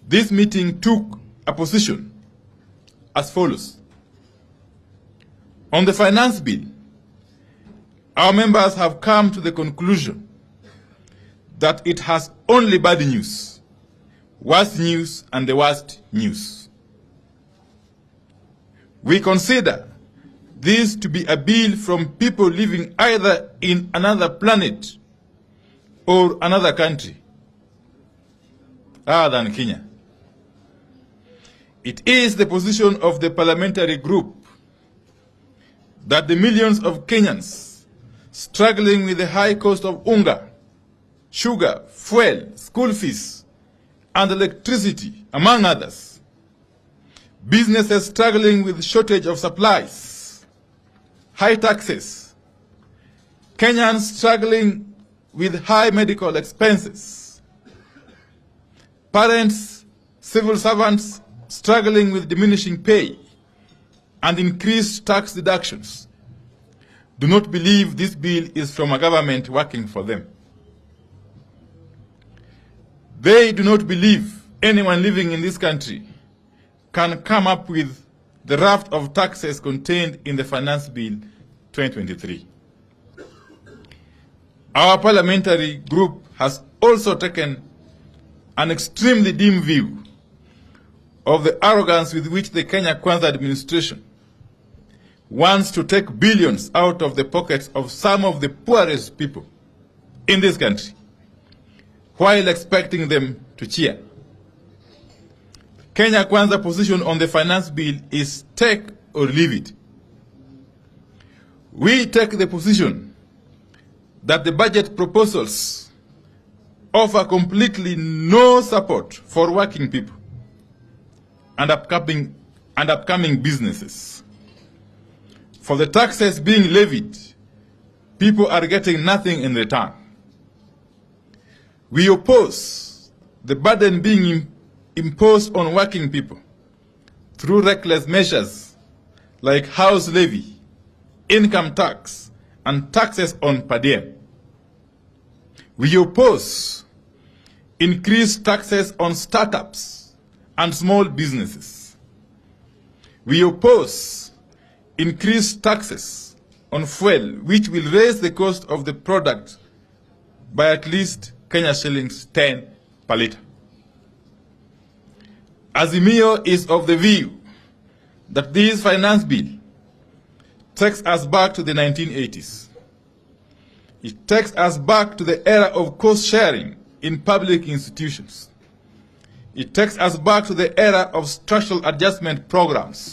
This meeting took a position as follows. On the finance bill, our members have come to the conclusion that it has only bad news, worst news, and the worst news. We consider this to be a bill from people living either in another planet or another country other than Kenya. It is the position of the parliamentary group that the millions of Kenyans struggling with the high cost of unga, sugar, fuel, school fees, and electricity, among others, businesses struggling with shortage of supplies, high taxes, Kenyans struggling with high medical expenses, parents, civil servants struggling with diminishing pay and increased tax deductions, do not believe this bill is from a government working for them. They do not believe anyone living in this country can come up with the raft of taxes contained in the Finance Bill 2023. Our parliamentary group has also taken an extremely dim view of the arrogance with which the Kenya Kwanza administration wants to take billions out of the pockets of some of the poorest people in this country, while expecting them to cheer. Kenya Kwanza position on the finance bill is take or leave it. We take the position that the budget proposals offer completely no support for working people and upcoming businesses. For the taxes being levied, people are getting nothing in return. We oppose the burden being imposed on working people through reckless measures like house levy, income tax, and taxes on per diem. We oppose increased taxes on startups and small businesses. We oppose increased taxes on fuel, which will raise the cost of the product by at least Kenya shillings 10 per litre. Azimio is of the view that this finance bill takes us back to the 1980s. It takes us back to the era of cost sharing in public institutions. It takes us back to the era of structural adjustment programs.